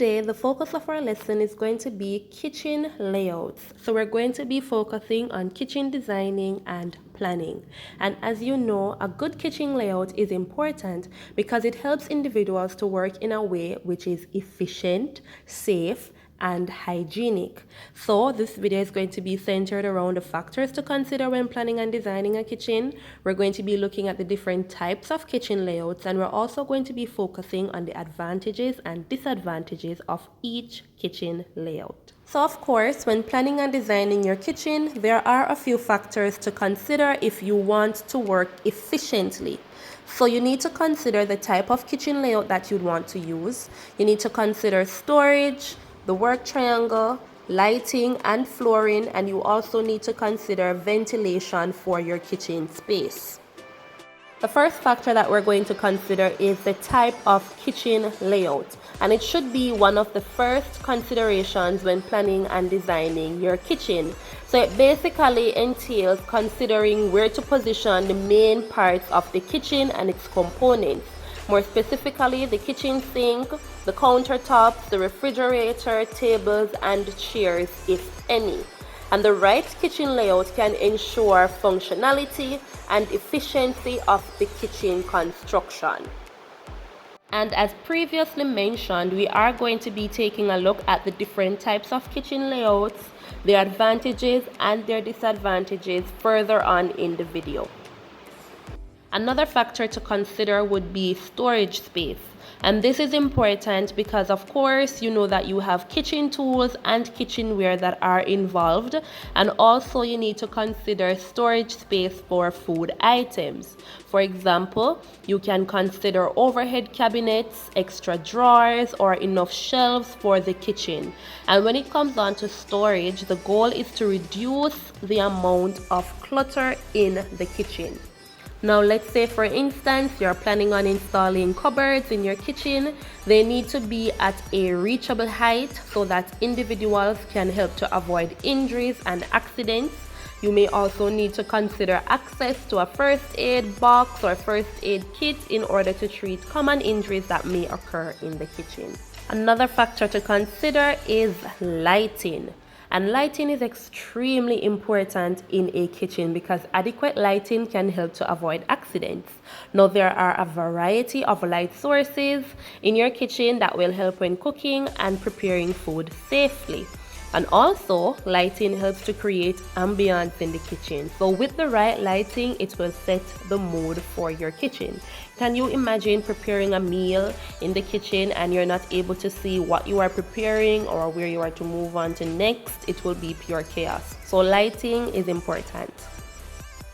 today, the focus of our lesson is going to be kitchen layouts. So we're going to be focusing on kitchen designing and planning. And as you know, a good kitchen layout is important because it helps individuals to work in a way which is efficient, safe, and hygienic. So this video is going to be centered around the factors to consider when planning and designing a kitchen. We're going to be looking at the different types of kitchen layouts, and we're also going to be focusing on the advantages and disadvantages of each kitchen layout. So of course, when planning and designing your kitchen, there are a few factors to consider if you want to work efficiently. So you need to consider the type of kitchen layout that you'd want to use. You need to consider storage, the work triangle, lighting and flooring, and you also need to consider ventilation for your kitchen space. The first factor that we're going to consider is the type of kitchen layout, and it should be one of the first considerations when planning and designing your kitchen. So it basically entails considering where to position the main parts of the kitchen and its components. More specifically, the kitchen sink, the countertops, the refrigerator, tables, and chairs, if any. And the right kitchen layout can ensure functionality and efficiency of the kitchen construction. And as previously mentioned, we are going to be taking a look at the different types of kitchen layouts, their advantages and their disadvantages further on in the video. Another factor to consider would be storage space. And this is important because, of course, you know that you have kitchen tools and kitchenware that are involved. And also you need to consider storage space for food items. For example, you can consider overhead cabinets, extra drawers, or enough shelves for the kitchen. And when it comes down to storage, the goal is to reduce the amount of clutter in the kitchen. Now let's say for instance you're planning on installing cupboards in your kitchen. They need to be at a reachable height so that individuals can help to avoid injuries and accidents. You may also need to consider access to a first aid box or first aid kit in order to treat common injuries that may occur in the kitchen. Another factor to consider is lighting. And lighting is extremely important in a kitchen because adequate lighting can help to avoid accidents. Now, there are a variety of light sources in your kitchen that will help when cooking and preparing food safely. And also, lighting helps to create ambience in the kitchen. So with the right lighting, it will set the mood for your kitchen. Can you imagine preparing a meal in the kitchen and you're not able to see what you are preparing or where you are to move on to next? It will be pure chaos. So lighting is important.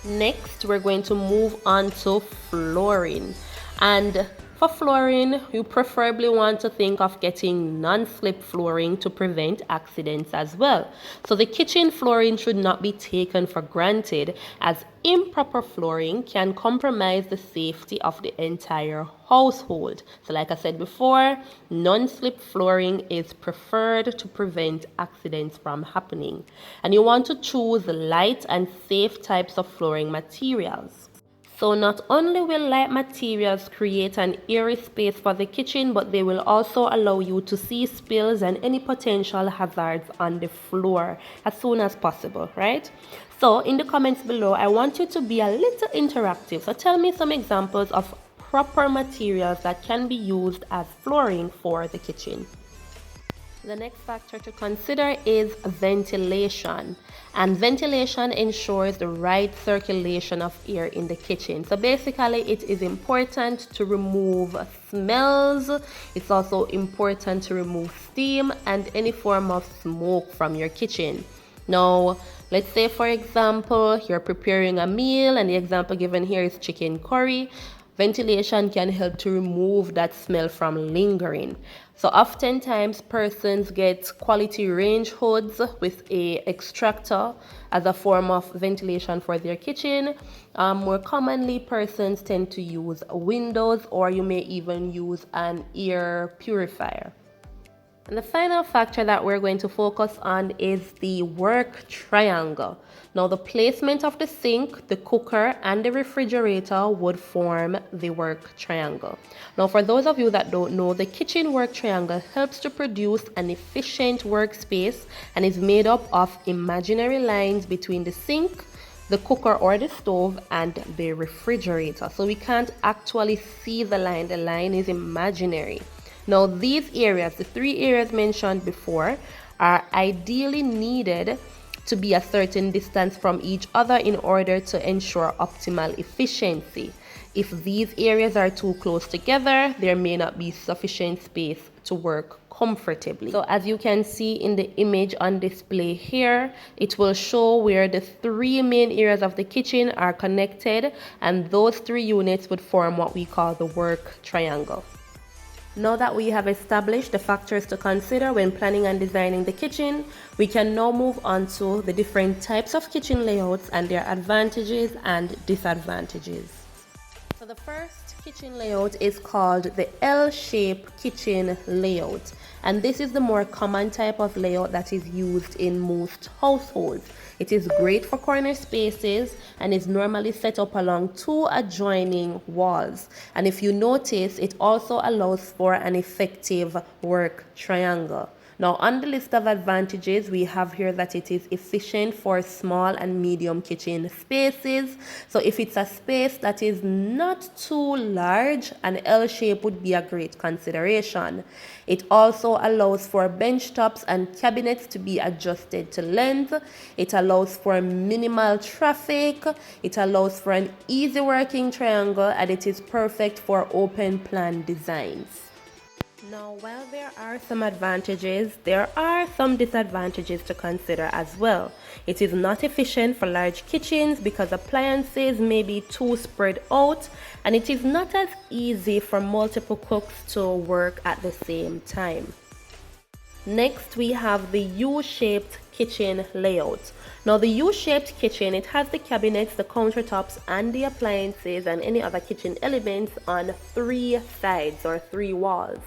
Next, we're going to move on to flooring. And for flooring, you preferably want to think of getting non-slip flooring to prevent accidents as well. So the kitchen flooring should not be taken for granted, as improper flooring can compromise the safety of the entire household. So like I said before, non-slip flooring is preferred to prevent accidents from happening. And you want to choose light and safe types of flooring materials. So not only will light materials create an airy space for the kitchen, but they will also allow you to see spills and any potential hazards on the floor as soon as possible, right? So in the comments below, I want you to be a little interactive. So tell me some examples of proper materials that can be used as flooring for the kitchen. The next factor to consider is ventilation. And ventilation ensures the right circulation of air in the kitchen. So basically, it is important to remove smells. It's also important to remove steam and any form of smoke from your kitchen. Now, let's say, for example, you're preparing a meal, and the example given here is chicken curry. Ventilation can help to remove that smell from lingering. So oftentimes persons get quality range hoods with a extractor as a form of ventilation for their kitchen. More commonly, persons tend to use windows, or you may even use an air purifier. And the final factor that we're going to focus on is the work triangle. Now the placement of the sink, the cooker, and the refrigerator would form the work triangle. Now for those of you that don't know, the kitchen work triangle helps to produce an efficient workspace and is made up of imaginary lines between the sink, the cooker or the stove, and the refrigerator. So we can't actually see the line is imaginary. Now these areas, the three areas mentioned before, are ideally needed to be a certain distance from each other in order to ensure optimal efficiency. If these areas are too close together, there may not be sufficient space to work comfortably. So as you can see in the image on display here, it will show where the three main areas of the kitchen are connected, and those three units would form what we call the work triangle. Now that we have established the factors to consider when planning and designing the kitchen, we can now move on to the different types of kitchen layouts and their advantages and disadvantages. So the first kitchen layout is called the L-shaped kitchen layout, and this is the more common type of layout that is used in most households. It is great for corner spaces and is normally set up along two adjoining walls. And if you notice, it also allows for an effective work triangle. Now on the list of advantages, we have here that it is efficient for small and medium kitchen spaces. So if it's a space that is not too large, an L shape would be a great consideration. It also allows for bench tops and cabinets to be adjusted to length. It allows for minimal traffic. It allows for an easy working triangle, and it is perfect for open plan designs. Now, while there are some advantages, there are some disadvantages to consider as well. It is not efficient for large kitchens because appliances may be too spread out, and it is not as easy for multiple cooks to work at the same time. Next, we have the U-shaped kitchen layout. Now, the U-shaped kitchen, it has the cabinets, the countertops, and the appliances and any other kitchen elements on three sides or three walls.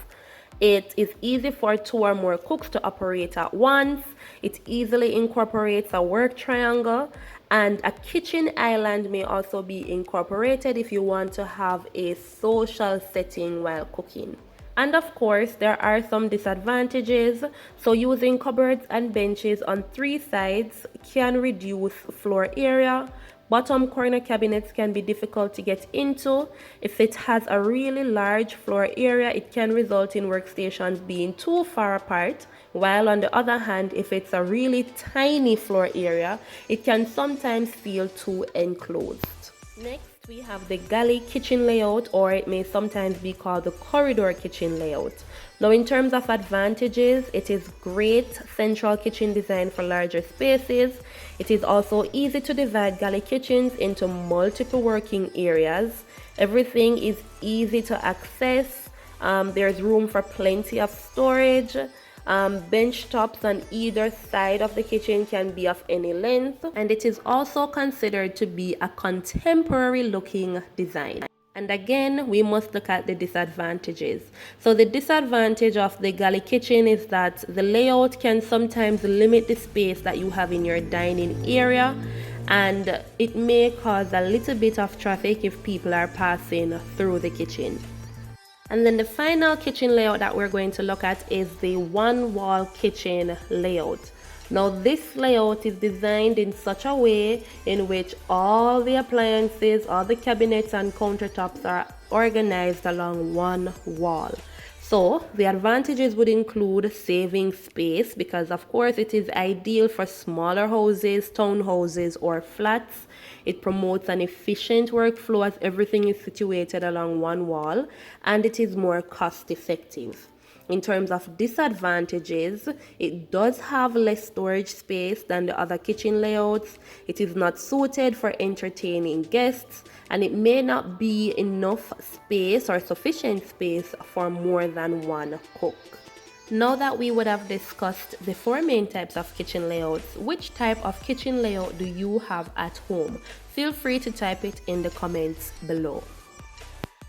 It is easy for two or more cooks to operate at once. It easily incorporates a work triangle, and a kitchen island may also be incorporated if you want to have a social setting while cooking. And of course, there are some disadvantages. So using cupboards and benches on three sides can reduce floor area. Bottom corner cabinets can be difficult to get into. If it has a really large floor area, it can result in workstations being too far apart. While on the other hand, if it's a really tiny floor area, it can sometimes feel too enclosed. Next, we have the galley kitchen layout, or it may sometimes be called the corridor kitchen layout. Now, in terms of advantages, it is great central kitchen design for larger spaces. It is also easy to divide galley kitchens into multiple working areas. Everything is easy to access. There's room for plenty of storage. Bench tops on either side of the kitchen can be of any length, and it is also considered to be a contemporary looking design. And again, we must look at the disadvantages. So the disadvantage of the galley kitchen is that the layout can sometimes limit the space that you have in your dining area, and it may cause a little bit of traffic if people are passing through the kitchen. And then the final kitchen layout that we're going to look at is the one-wall kitchen layout. Now, this layout is designed in such a way in which all the appliances, all the cabinets and countertops are organized along one wall. So the advantages would include saving space because, of course, it is ideal for smaller houses, townhouses, or flats. It promotes an efficient workflow as everything is situated along one wall, and it is more cost effective. In terms of disadvantages, it does have less storage space than the other kitchen layouts. It is not suited for entertaining guests, and it may not be enough space or sufficient space for more than one cook. Now that we would have discussed the four main types of kitchen layouts, which type of kitchen layout do you have at home? Feel free to type it in the comments below.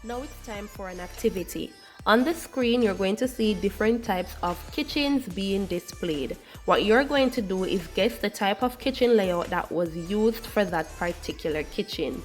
Now it's time for an activity. On the screen, you're going to see different types of kitchens being displayed. What you're going to do is guess the type of kitchen layout that was used for that particular kitchen.